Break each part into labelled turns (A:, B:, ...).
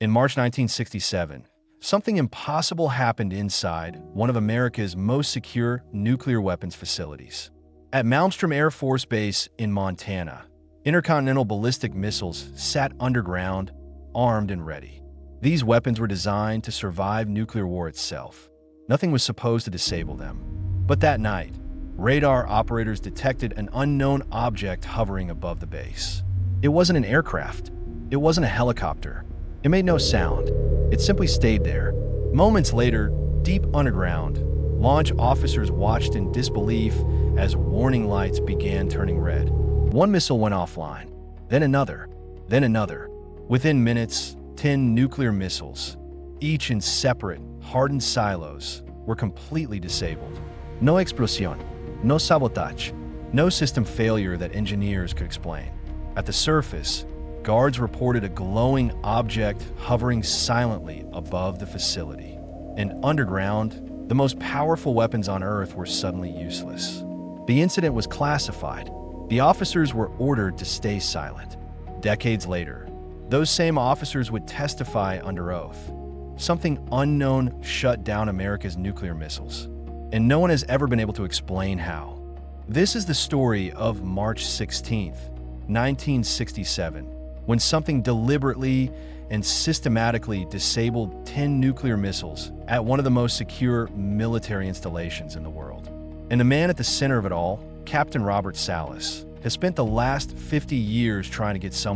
A: In March 1967, something impossible happened inside one of America's most secure nuclear weapons facilities. At Malmstrom Air Force Base in Montana, intercontinental ballistic missiles sat underground, armed and ready. These weapons were designed to survive nuclear war itself. Nothing was supposed to disable them. But that night, radar operators detected an unknown object hovering above the base. It wasn't an aircraft. It wasn't a helicopter. It made no sound. It simply stayed there. Moments later, deep underground, launch officers watched in disbelief as warning lights began turning red. One missile went offline, then another, then another. Within minutes, 10 nuclear missiles, each in separate, hardened silos, were completely disabled. No explosión, no sabotage, no system failure that engineers could explain. At the surface, guards reported a glowing object hovering silently above the facility. And underground, the most powerful weapons on Earth were suddenly useless. The incident was classified. The officers were ordered to stay silent. Decades later, those same officers would testify under oath. Something unknown shut down America's nuclear missiles, and no one has ever been able to explain how. This is the story of March 16th, 1967, when something deliberately and systematically disabled 10 nuclear missiles at one of the most secure military installations in the world. And the man at the center of it all, Captain Robert Salas, has spent the last 50 years trying to get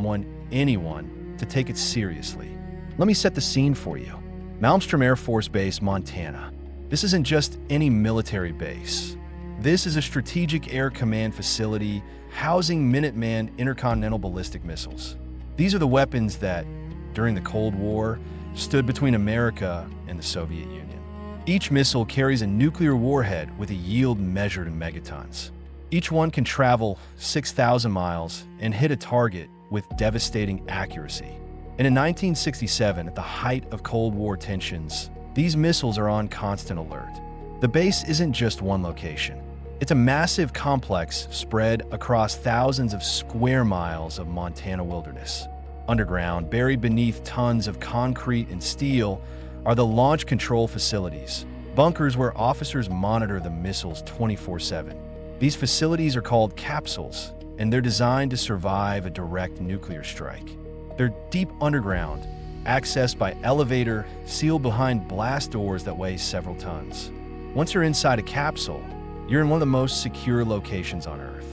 A: anyone, to take it seriously. Let me set the scene for you. Malmstrom Air Force Base, Montana. This isn't just any military base. This is a strategic air command facility housing Minuteman intercontinental ballistic missiles. These are the weapons that, during the Cold War, stood between America and the Soviet Union. Each missile carries a nuclear warhead with a yield measured in megatons. Each one can travel 6,000 miles and hit a target with devastating accuracy. And in 1967, at the height of Cold War tensions, these missiles are on constant alert. The base isn't just one location. It's a massive complex spread across thousands of square miles of Montana wilderness. Underground, buried beneath tons of concrete and steel, are the launch control facilities, bunkers where officers monitor the missiles 24/7. These facilities are called capsules, and they're designed to survive a direct nuclear strike. They're deep underground, accessed by elevator, sealed behind blast doors that weigh several tons. Once you're inside a capsule, you're in one of the most secure locations on Earth.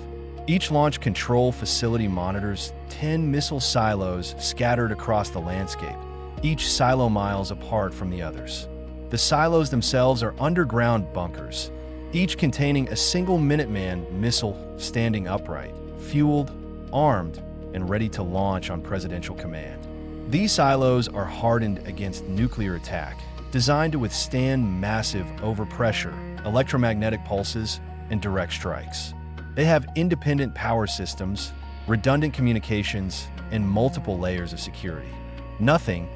A: Each launch control facility monitors 10 missile silos scattered across the landscape, each silo miles apart from the others. The silos themselves are underground bunkers, each containing a single Minuteman missile standing upright, fueled, armed, and ready to launch on presidential command. These silos are hardened against nuclear attack, designed to withstand massive overpressure, electromagnetic pulses, and direct strikes. They have independent power systems, redundant communications, and multiple layers of security. Nothing,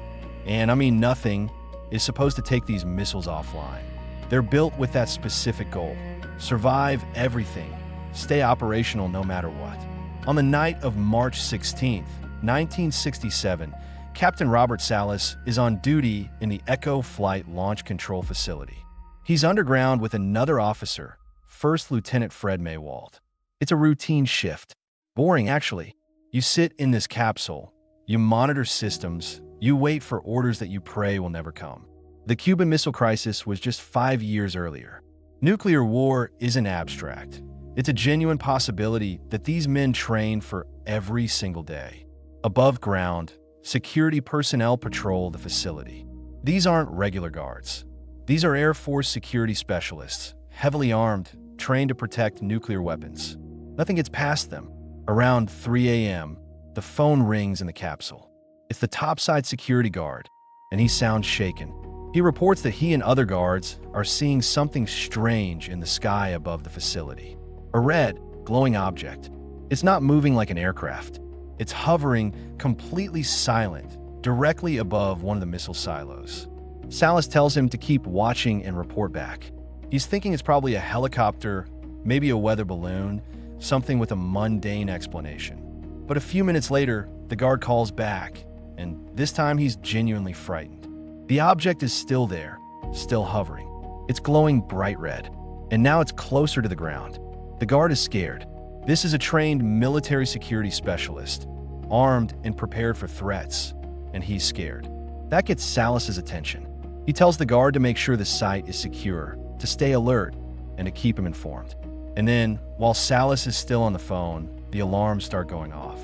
A: and I mean nothing, is supposed to take these missiles offline. They're built with that specific goal: survive everything, stay operational no matter what. On the night of March 16th, 1967, Captain Robert Salas is on duty in the Echo Flight Launch Control Facility. He's underground with another officer, First Lieutenant Fred Maywald. It's a routine shift. Boring, actually. You sit in this capsule, you monitor systems, you wait for orders that you pray will never come. The Cuban Missile Crisis was just 5 years earlier. Nuclear war isn't abstract. It's a genuine possibility that these men train for every single day. Above ground, security personnel patrol the facility. These aren't regular guards. These are Air Force security specialists, heavily armed, trained to protect nuclear weapons. Nothing gets past them. Around 3 a.m., the phone rings in the capsule. It's the topside security guard, and he sounds shaken. He reports that he and other guards are seeing something strange in the sky above the facility. A red, glowing object. It's not moving like an aircraft. It's hovering, completely silent, directly above one of the missile silos. Salas tells him to keep watching and report back. He's thinking it's probably a helicopter, maybe a weather balloon, something with a mundane explanation. But a few minutes later, the guard calls back. and this time he's genuinely frightened. The object is still there, still hovering. It's glowing bright red, and now it's closer to the ground. The guard is scared. This is a trained military security specialist, armed and prepared for threats, and he's scared. That gets Salas's attention. He tells the guard to make sure the site is secure, to stay alert, and to keep him informed. And then, while Salas is still on the phone, the alarms start going off.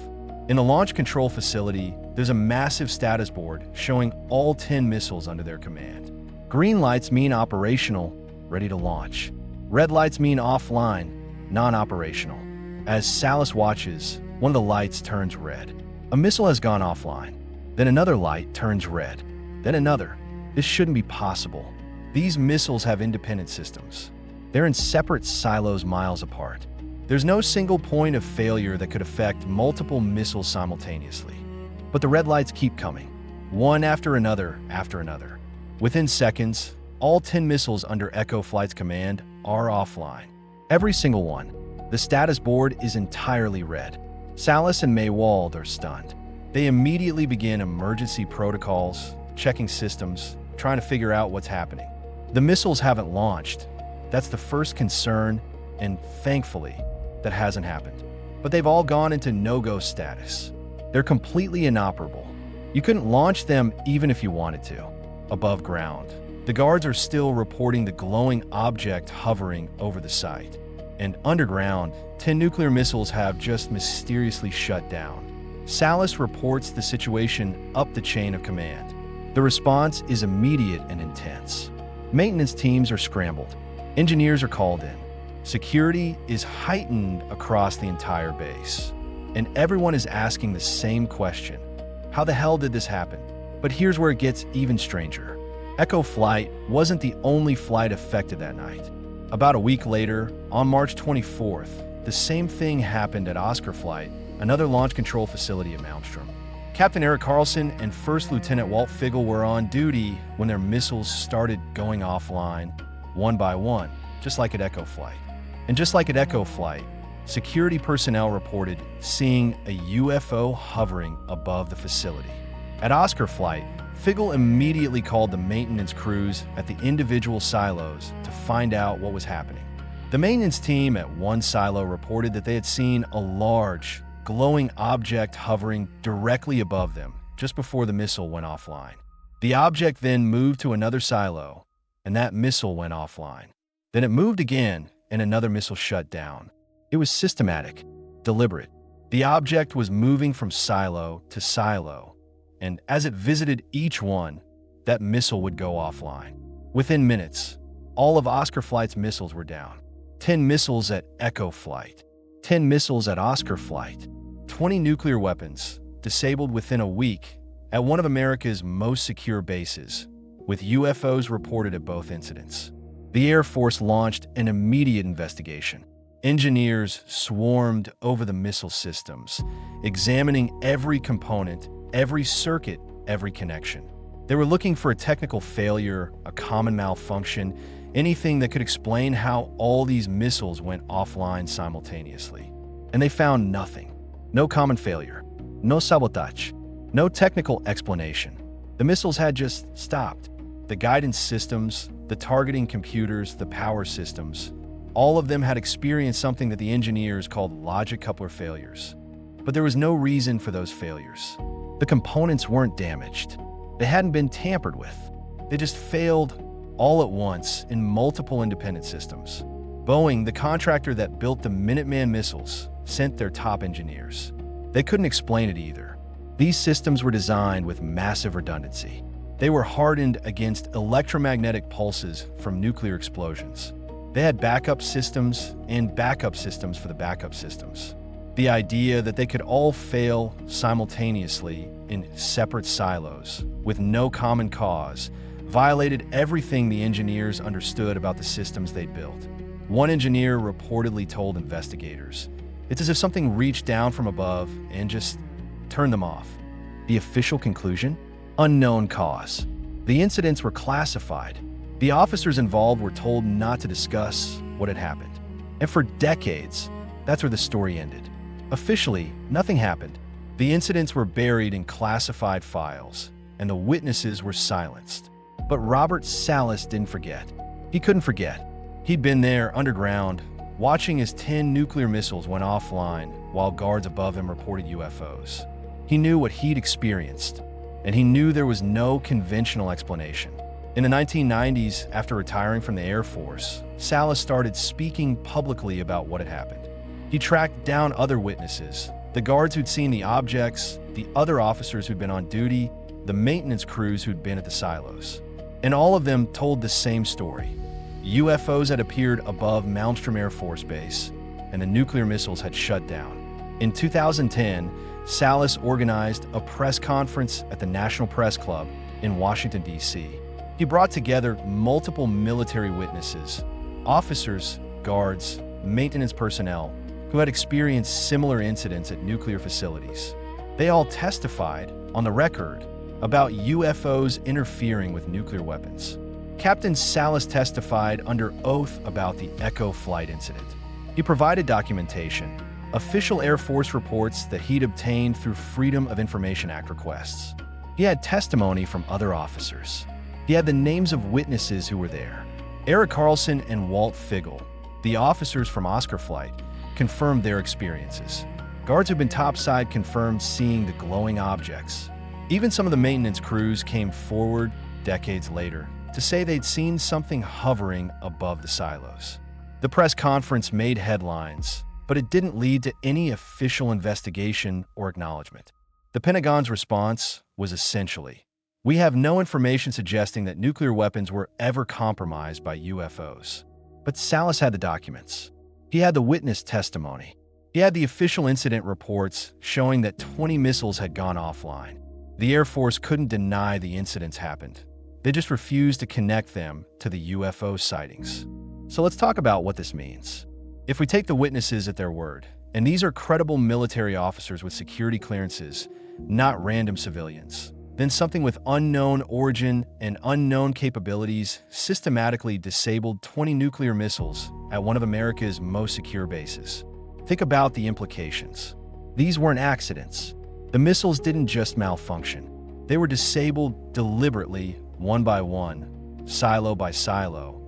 A: In the launch control facility, there's a massive status board showing all 10 missiles under their command. Green lights mean operational, ready to launch. Red lights mean offline, non-operational. As Salas watches, one of the lights turns red. A missile has gone offline. Then another light turns red. Then another. This shouldn't be possible. These missiles have independent systems. They're in separate silos miles apart. There's no single point of failure that could affect multiple missiles simultaneously. But the red lights keep coming, one after another after another. Within seconds, all 10 missiles under Echo Flight's command are offline. Every single one. The status board is entirely red. Salas and Maywald are stunned. They immediately begin emergency protocols, checking systems, trying to figure out what's happening. The missiles haven't launched. That's the first concern, and thankfully, that hasn't happened. But they've all gone into no-go status. They're completely inoperable. You couldn't launch them even if you wanted to. Above ground, the guards are still reporting the glowing object hovering over the site. And underground, 10 nuclear missiles have just mysteriously shut down. Salas reports the situation up the chain of command. The response is immediate and intense. Maintenance teams are scrambled. Engineers are called in. Security is heightened across the entire base. And everyone is asking the same question. How the hell did this happen? But here's where it gets even stranger. Echo Flight wasn't the only flight affected that night. About a week later, on March 24th, the same thing happened at Oscar Flight, another launch control facility at Malmstrom. Captain Eric Carlson and First Lieutenant Walt Figel were on duty when their missiles started going offline, one by one, just like at Echo Flight. And just like at Echo Flight, security personnel reported seeing a UFO hovering above the facility. At Oscar Flight, Figel immediately called the maintenance crews at the individual silos to find out what was happening. The maintenance team at one silo reported that they had seen a large, glowing object hovering directly above them just before the missile went offline. The object then moved to another silo, and that missile went offline. Then it moved again, and another missile shut down. It was systematic, deliberate. The object was moving from silo to silo, and as it visited each one, that missile would go offline. Within minutes, all of Oscar Flight's missiles were down. 10 missiles at Echo Flight, 10 missiles at Oscar Flight, 20 nuclear weapons disabled within a week at one of America's most secure bases, with UFOs reported at both incidents. The Air Force launched an immediate investigation. Engineers swarmed over the missile systems, examining every component, every circuit, every connection. They were looking for a technical failure, a common malfunction, anything that could explain how all these missiles went offline simultaneously. And they found nothing. No common failure, no sabotage, no technical explanation. The missiles had just stopped. The guidance systems, the targeting computers, the power systems, all of them had experienced something that the engineers called logic coupler failures. But there was no reason for those failures. The components weren't damaged. They hadn't been tampered with. They just failed all at once in multiple independent systems. Boeing, the contractor that built the Minuteman missiles, sent their top engineers. They couldn't explain it either. These systems were designed with massive redundancy. They were hardened against electromagnetic pulses from nuclear explosions. They had backup systems and backup systems for the backup systems. The idea that they could all fail simultaneously in separate silos with no common cause violated everything the engineers understood about the systems they'd built. One engineer reportedly told investigators, "It's as if something reached down from above and just turned them off." The official conclusion? Unknown cause. The incidents were classified. The officers involved were told not to discuss what had happened. And for decades, that's where the story ended. Officially, nothing happened. The incidents were buried in classified files, and the witnesses were silenced. But Robert Salas didn't forget. He couldn't forget. He'd been there underground, watching as 10 nuclear missiles went offline while guards above him reported UFOs. He knew what he'd experienced, and he knew there was no conventional explanation. In the 1990s, after retiring from the Air Force, Salas started speaking publicly about what had happened. He tracked down other witnesses, the guards who'd seen the objects, the other officers who'd been on duty, the maintenance crews who'd been at the silos. And all of them told the same story. UFOs had appeared above Malmstrom Air Force Base, and the nuclear missiles had shut down. In 2010, Salas organized a press conference at the National Press Club in Washington, D.C. He brought together multiple military witnesses, officers, guards, maintenance personnel, who had experienced similar incidents at nuclear facilities. They all testified, on the record, about UFOs interfering with nuclear weapons. Captain Salas testified under oath about the Echo flight incident. He provided documentation, official Air Force reports that he'd obtained through Freedom of Information Act requests. He had testimony from other officers. He had the names of witnesses who were there. Eric Carlson and Walt Figel, the officers from Oscar Flight, confirmed their experiences. Guards who'd been topside confirmed seeing the glowing objects. Even some of the maintenance crews came forward decades later to say they'd seen something hovering above the silos. The press conference made headlines, but it didn't lead to any official investigation or acknowledgement. The Pentagon's response was essentially, "We have no information suggesting that nuclear weapons were ever compromised by UFOs." But Salas had the documents. He had the witness testimony. He had the official incident reports showing that 20 missiles had gone offline. The Air Force couldn't deny the incidents happened. They just refused to connect them to the UFO sightings. So let's talk about what this means. If we take the witnesses at their word, and these are credible military officers with security clearances, not random civilians, then something with unknown origin and unknown capabilities systematically disabled 20 nuclear missiles at one of America's most secure bases. Think about the implications. These weren't accidents. The missiles didn't just malfunction. They were disabled deliberately, one by one, silo by silo,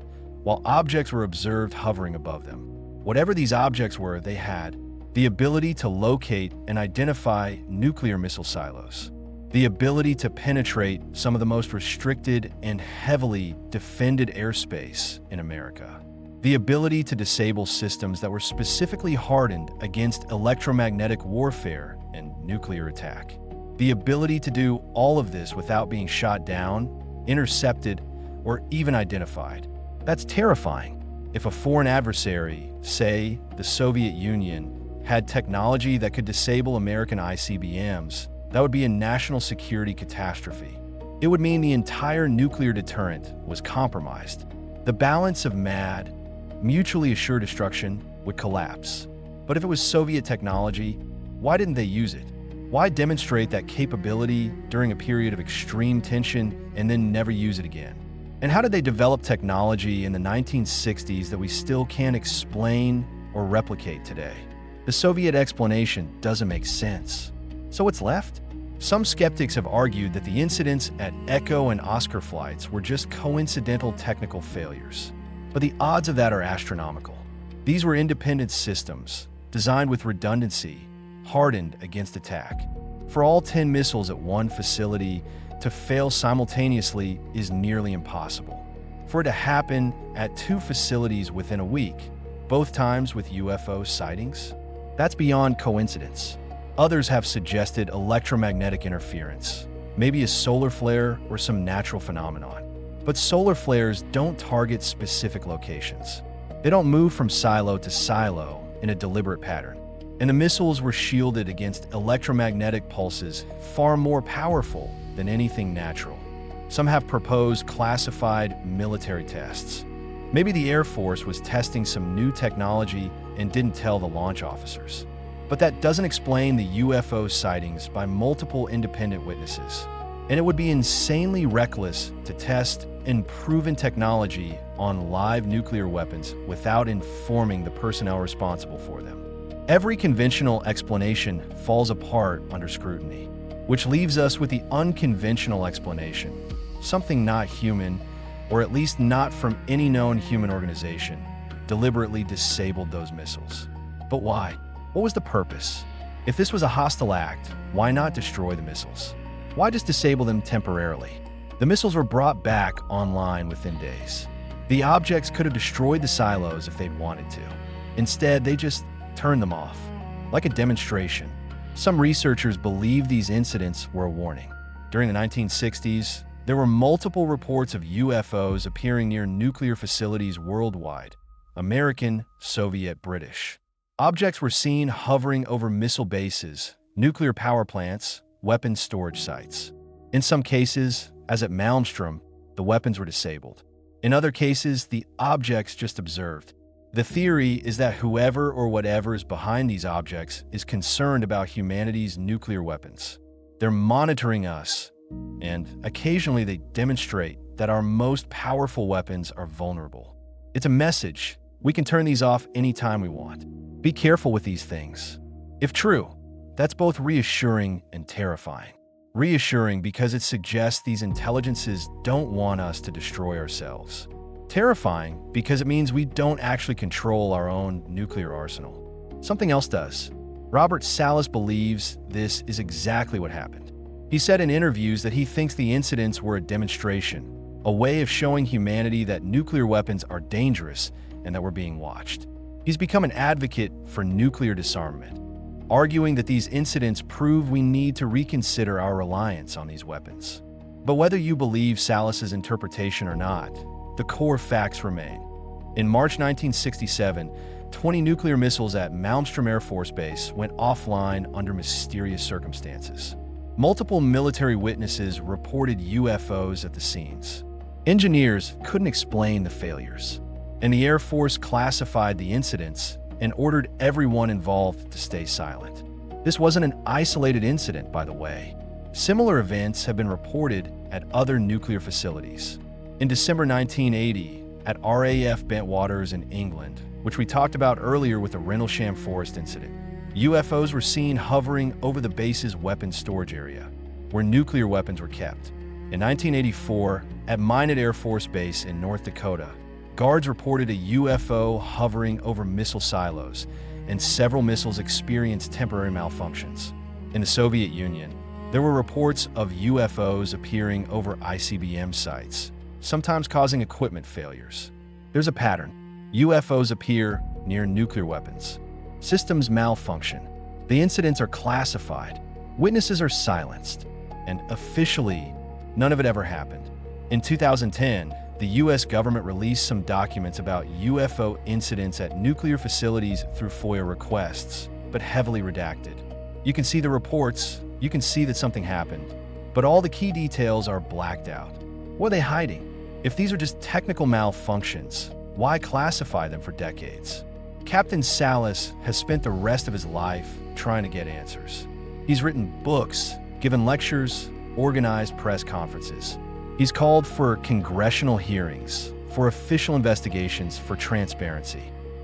A: while objects were observed hovering above them. Whatever these objects were, they had the ability to locate and identify nuclear missile silos, the ability to penetrate some of the most restricted and heavily defended airspace in America, the ability to disable systems that were specifically hardened against electromagnetic warfare and nuclear attack, the ability to do all of this without being shot down, intercepted, or even identified. That's terrifying. If a foreign adversary, say the Soviet Union, had technology that could disable American ICBMs, that would be a national security catastrophe. It would mean the entire nuclear deterrent was compromised. The balance of mad, mutually assured destruction would collapse. But if it was Soviet technology, why didn't they use it? Why demonstrate that capability during a period of extreme tension and then never use it again? And how did they develop technology in the 1960s that we still can't explain or replicate today? The Soviet explanation doesn't make sense. So what's left? Some skeptics have argued that the incidents at Echo and Oscar flights were just coincidental technical failures. But the odds of that are astronomical. These were independent systems, designed with redundancy, hardened against attack. For all 10 missiles at one facility to fail simultaneously is nearly impossible. For it to happen at 2 facilities within a week, both times with UFO sightings, that's beyond coincidence. Others have suggested electromagnetic interference, maybe a solar flare or some natural phenomenon. But solar flares don't target specific locations. They don't move from silo to silo in a deliberate pattern. And the missiles were shielded against electromagnetic pulses far more powerful than anything natural. Some have proposed classified military tests. Maybe the Air Force was testing some new technology and didn't tell the launch officers. But that doesn't explain the UFO sightings by multiple independent witnesses. And it would be insanely reckless to test unproven technology on live nuclear weapons without informing the personnel responsible for them. Every conventional explanation falls apart under scrutiny, which leaves us with the unconventional explanation. Something not human, or at least not from any known human organization, deliberately disabled those missiles. But why? What was the purpose? If this was a hostile act, why not destroy the missiles? Why just disable them temporarily? The missiles were brought back online within days. The objects could have destroyed the silos if they'd wanted to. Instead, they just turned them off, like a demonstration. Some researchers believe these incidents were a warning. During the 1960s, there were multiple reports of UFOs appearing near nuclear facilities worldwide, American, Soviet, British. Objects were seen hovering over missile bases, nuclear power plants, weapons storage sites. In some cases, as at Malmstrom, the weapons were disabled. In other cases, the objects just observed. The theory is that whoever or whatever is behind these objects is concerned about humanity's nuclear weapons. They're monitoring us, and occasionally they demonstrate that our most powerful weapons are vulnerable. It's a message. We can turn these off anytime we want. Be careful with these things. If true, that's both reassuring and terrifying. Reassuring because it suggests these intelligences don't want us to destroy ourselves. Terrifying because it means we don't actually control our own nuclear arsenal. Something else does. Robert Salas believes this is exactly what happened. He said in interviews that he thinks the incidents were a demonstration, a way of showing humanity that nuclear weapons are dangerous and that we're being watched. He's become an advocate for nuclear disarmament, arguing that these incidents prove we need to reconsider our reliance on these weapons. But whether you believe Salas's interpretation or not, the core facts remain. In March 1967, 20 nuclear missiles at Malmstrom Air Force Base went offline under mysterious circumstances. Multiple military witnesses reported UFOs at the scenes. Engineers couldn't explain the failures, and the Air Force classified the incidents and ordered everyone involved to stay silent. This wasn't an isolated incident, by the way. Similar events have been reported at other nuclear facilities. In December 1980, at RAF Bentwaters in England, which we talked about earlier with the Rendlesham Forest incident, UFOs were seen hovering over the base's weapons storage area, where nuclear weapons were kept. In 1984, at Minuteman Air Force Base in North Dakota, guards reported a UFO hovering over missile silos, and several missiles experienced temporary malfunctions. In the Soviet Union, there were reports of UFOs appearing over ICBM sites, sometimes causing equipment failures. There's a pattern. UFOs appear near nuclear weapons. Systems malfunction. The incidents are classified. Witnesses are silenced. And officially, none of it ever happened. In 2010, the US government released some documents about UFO incidents at nuclear facilities through FOIA requests, but heavily redacted. You can see the reports, you can see that something happened, but all the key details are blacked out. What are they hiding? If these are just technical malfunctions, why classify them for decades? Captain Salas has spent the rest of his life trying to get answers. He's written books, given lectures, organized press conferences. He's called for congressional hearings, for official investigations, for transparency.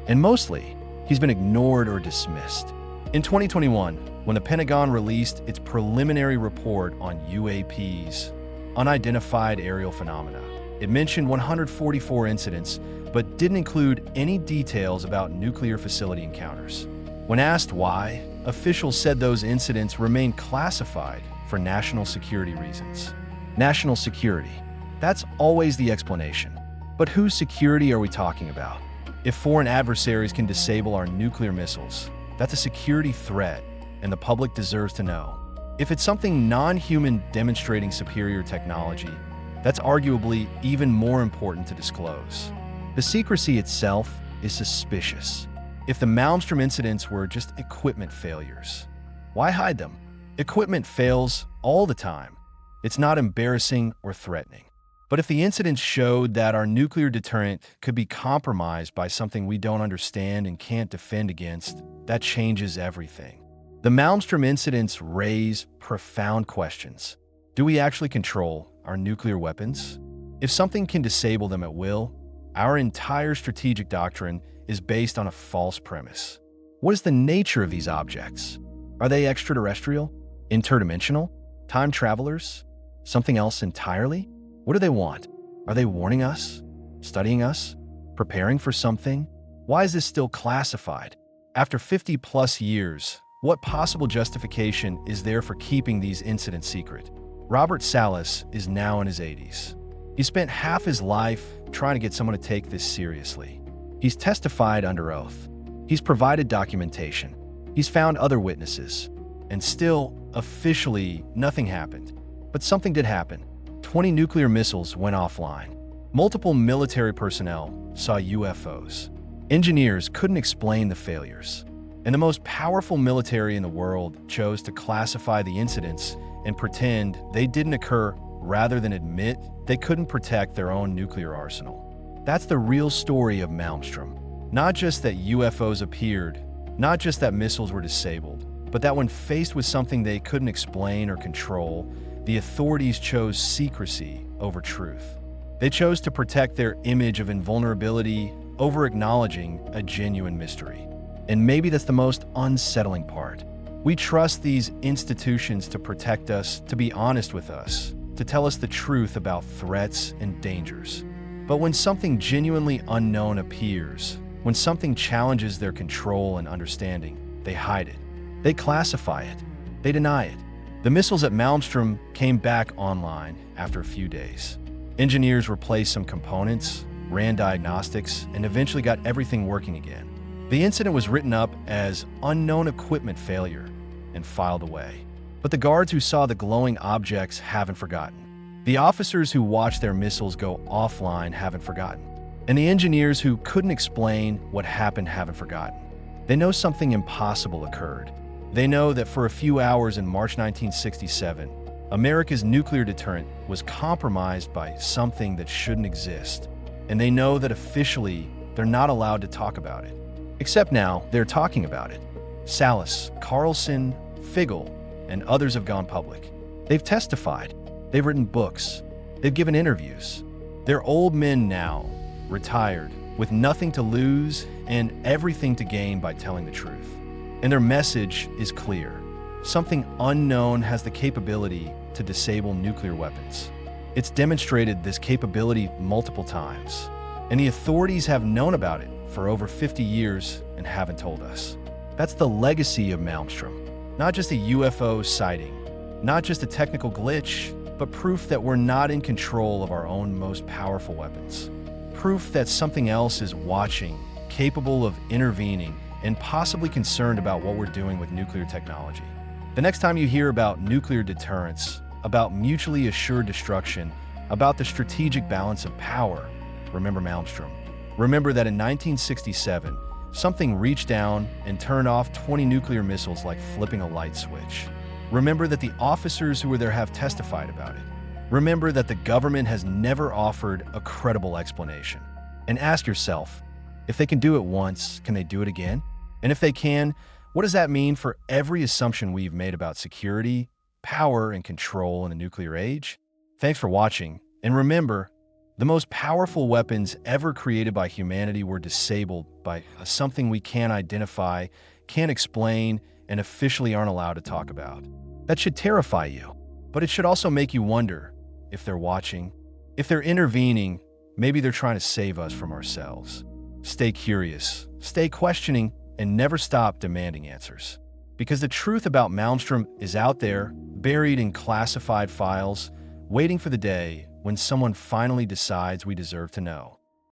A: And mostly, he's been ignored or dismissed. In 2021, when the Pentagon released its preliminary report on UAPs, unidentified aerial phenomena, it mentioned 144 incidents, but didn't include any details about nuclear facility encounters. When asked why, officials said those incidents remain classified for national security reasons. National security. That's always the explanation. But whose security are we talking about? If foreign adversaries can disable our nuclear missiles, that's a security threat, and the public deserves to know. If it's something non-human demonstrating superior technology, that's arguably even more important to disclose. The secrecy itself is suspicious. If the Malmstrom incidents were just equipment failures, why hide them? Equipment fails all the time. It's not embarrassing or threatening. But if the incidents showed that our nuclear deterrent could be compromised by something we don't understand and can't defend against, that changes everything. The Malmstrom incidents raise profound questions. Do we actually control our nuclear weapons? If something can disable them at will, our entire strategic doctrine is based on a false premise. What is the nature of these objects? Are they extraterrestrial? Interdimensional? Time travelers? Something else entirely? What do they want? Are they warning us? Studying us? Preparing for something? Why is this still classified? After 50-plus years, what possible justification is there for keeping these incidents secret? Robert Salas is now in his 80s. He spent half his life trying to get someone to take this seriously. He's testified under oath. He's provided documentation. He's found other witnesses. And still, officially, nothing happened. But something did happen. 20 nuclear missiles went offline. Multiple military personnel saw UFOs. Engineers couldn't explain the failures. And the most powerful military in the world chose to classify the incidents and pretend they didn't occur rather than admit they couldn't protect their own nuclear arsenal. That's the real story of Malmstrom. Not just that UFOs appeared, not just that missiles were disabled, but that when faced with something they couldn't explain or control, the authorities chose secrecy over truth. They chose to protect their image of invulnerability over acknowledging a genuine mystery. And maybe that's the most unsettling part. We trust these institutions to protect us, to be honest with us, to tell us the truth about threats and dangers. But when something genuinely unknown appears, when something challenges their control and understanding, they hide it. They classify it. They deny it. The missiles at Malmstrom came back online after a few days. Engineers replaced some components, ran diagnostics, and eventually got everything working again. The incident was written up as unknown equipment failure and filed away. But the guards who saw the glowing objects haven't forgotten. The officers who watched their missiles go offline haven't forgotten. And the engineers who couldn't explain what happened haven't forgotten. They know something impossible occurred. They know that for a few hours in March 1967, America's nuclear deterrent was compromised by something that shouldn't exist. And they know that officially, they're not allowed to talk about it. Except now, they're talking about it. Salas, Carlson, Figel, and others have gone public. They've testified. They've written books. They've given interviews. They're old men now, retired, with nothing to lose and everything to gain by telling the truth. And their message is clear. Something unknown has the capability to disable nuclear weapons. It's demonstrated this capability multiple times, and the authorities have known about it for over 50 years and haven't told us. That's the legacy of Malmstrom. Not just a UFO sighting, not just a technical glitch, but proof that we're not in control of our own most powerful weapons. Proof that something else is watching, capable of intervening, and possibly concerned about what we're doing with nuclear technology. The next time you hear about nuclear deterrence, about mutually assured destruction, about the strategic balance of power, remember Malmstrom. Remember that in 1967, something reached down and turned off 20 nuclear missiles like flipping a light switch. Remember that the officers who were there have testified about it. Remember that the government has never offered a credible explanation. And ask yourself, if they can do it once, can they do it again? And if they can, what does that mean for every assumption we've made about security, power, and control in the nuclear age? Thanks for watching, and remember, the most powerful weapons ever created by humanity were disabled by something we can't identify, can't explain, and officially aren't allowed to talk about. That should terrify you, but it should also make you wonder if they're watching, if they're intervening, maybe they're trying to save us from ourselves. Stay curious, stay questioning, and never stop demanding answers. Because the truth about Malmstrom is out there, buried in classified files, waiting for the day when someone finally decides we deserve to know.